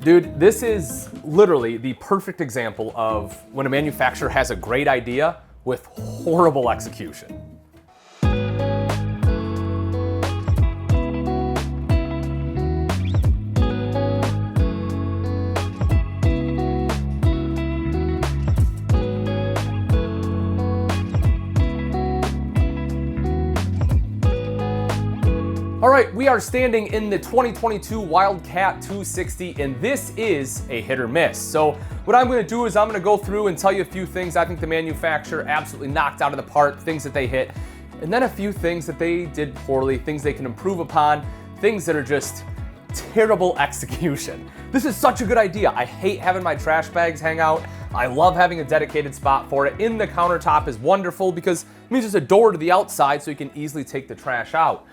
Dude, this is literally the perfect example of when a manufacturer has a great idea with horrible execution. All right, we are standing in the 2022 Wildcat 260, and this is a hit or miss. So what I'm gonna do is I'm gonna go through and tell you a few things I think the manufacturer absolutely knocked out of the park, things that they hit, and then a few things that they did poorly, things they can improve upon, things that are just terrible execution. This is such a good idea. I hate having my trash bags hang out. I love having a dedicated spot for it. In the countertop is wonderful because it means there's a door to the outside so you can easily take the trash out.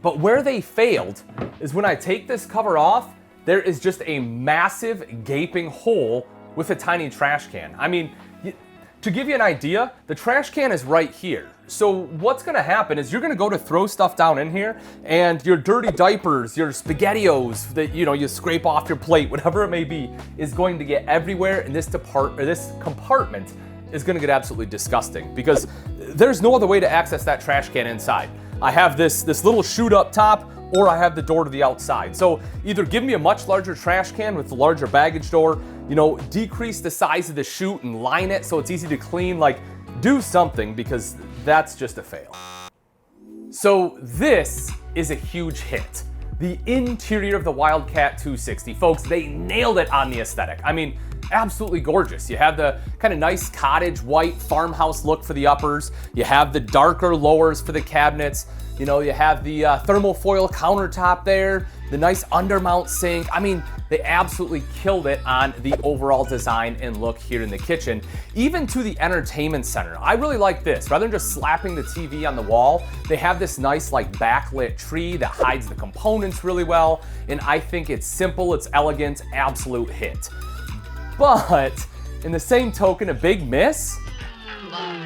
But where they failed is when I take this cover off, there is just a massive gaping hole with a tiny trash can. I mean, to give you an idea, the trash can is right here. So what's gonna happen is you're gonna go to throw stuff down in here and your dirty diapers, your SpaghettiOs that you scrape off your plate, whatever it may be, is going to get everywhere, and this compartment is gonna get absolutely disgusting because there's no other way to access that trash can inside. I have this little chute up top, or I have the door to the outside. So either give me a much larger trash can with a larger baggage door, decrease the size of the chute and line it so it's easy to clean, like do something, because that's just a fail. So this is a huge hit. The interior of the Wildcat 260, folks, they nailed it on the aesthetic. I mean, absolutely gorgeous. You have the kind of nice cottage white farmhouse look for the uppers. You have the darker lowers for the cabinets. You have the thermal foil countertop there, the nice undermount sink. I mean, they absolutely killed it on the overall design and look here in the kitchen. Even to the entertainment center. I really like this. Rather than just slapping the TV on the wall, they have this nice like backlit tree that hides the components really well. And I think it's simple, it's elegant, absolute hit. But in the same token, a big miss?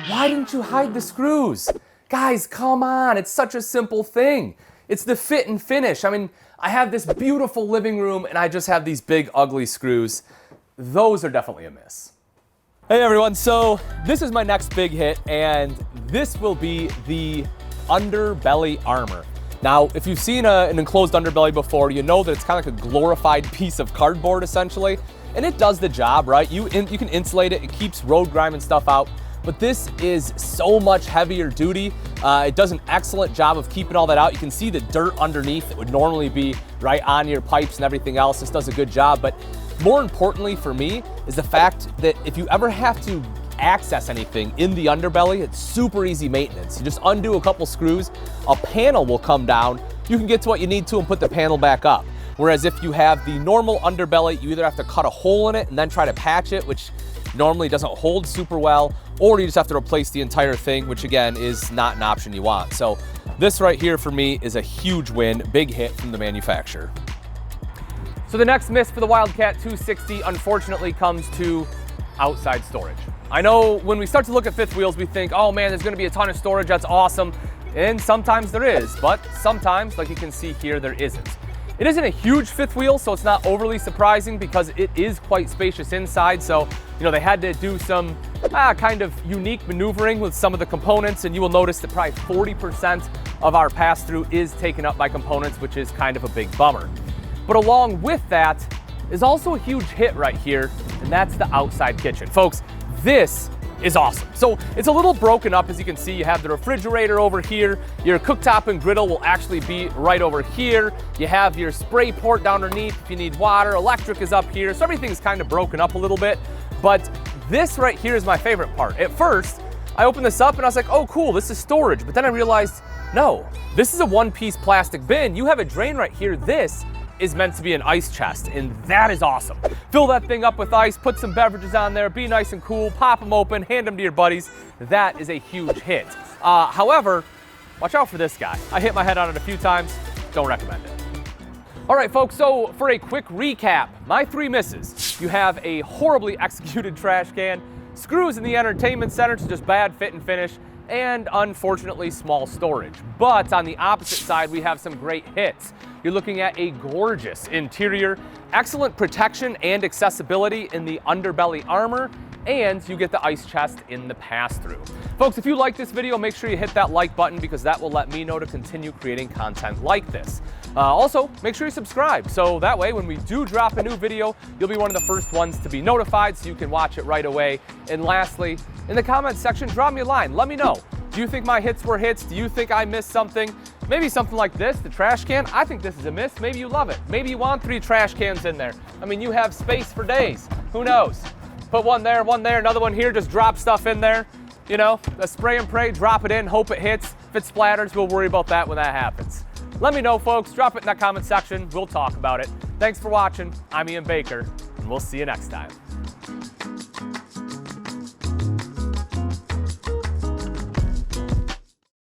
Why didn't you hide the screws? Guys, come on, it's such a simple thing. It's the fit and finish. I mean, I have this beautiful living room and I just have these big ugly screws. Those are definitely a miss. Hey everyone, so this is my next big hit, and this will be the Underbelly armor. Now, if you've seen an enclosed underbelly before, you know that it's kind of like a glorified piece of cardboard essentially. And it does the job, right? You can insulate it, it keeps road grime and stuff out, but this is so much heavier duty. It does an excellent job of keeping all that out. You can see the dirt underneath that would normally be right on your pipes and everything else. This does a good job, but more importantly for me is the fact that if you ever have to access anything in the underbelly, it's super easy maintenance. You just undo a couple screws, a panel will come down, you can get to what you need to and put the panel back up. Whereas if you have the normal underbelly, you either have to cut a hole in it and then try to patch it, which normally doesn't hold super well, or you just have to replace the entire thing, which again is not an option you want. So this right here for me is a huge win, big hit from the manufacturer. So the next miss for the Wildcat 260 unfortunately comes to outside storage. I know when we start to look at fifth wheels, we think, oh man, there's gonna be a ton of storage, that's awesome. And sometimes there is, but sometimes, like you can see here, there isn't. It isn't a huge fifth wheel, so it's not overly surprising because it is quite spacious inside. So, they had to do some kind of unique maneuvering with some of the components, and you will notice that probably 40% of our pass-through is taken up by components, which is kind of a big bummer. But along with that is also a huge hit right here, and that's the outside kitchen. Folks, this is awesome. So it's a little broken up, as you can see. You have the refrigerator over here. Your cooktop and griddle will actually be right over here. You have your spray port down underneath if you need water. Electric is up here. So everything is kind of broken up a little bit. But this right here is my favorite part. At first, I opened this up and I was like, oh cool, this is storage. But then I realized, no, this is a one-piece plastic bin. You have a drain right here. This is meant to be an ice chest, and that is awesome. Fill that thing up with ice, put some beverages on there, be nice and cool, pop them open, hand them to your buddies. That is a huge hit. However, watch out for this guy. I hit my head on it a few times, don't recommend it. All right, folks, so for a quick recap, my 3 misses. You have a horribly executed trash can, screws in the entertainment center to just bad fit and finish, and unfortunately small storage. But on the opposite side, we have some great hits. you're looking at a gorgeous interior, excellent protection and accessibility in the underbelly armor, and you get the ice chest in the pass-through. Folks, if you like this video, make sure you hit that like button because that will let me know to continue creating content like this. Also, make sure you subscribe so that way when we do drop a new video, you'll be one of the first ones to be notified so you can watch it right away. And lastly, in the comments section, drop me a line. Let me know. Do you think my hits were hits? Do you think I missed something? Maybe something like this, the trash can. I think this is a miss. Maybe you love it. Maybe you want 3 trash cans in there. I mean, you have space for days. Who knows? Put one there, another one here, just drop stuff in there. You know, a spray and pray, drop it in, hope it hits. If it splatters, we'll worry about that when that happens. Let me know, folks. Drop it in that comment section. We'll talk about it. Thanks for watching. I'm Ian Baker, and we'll see you next time.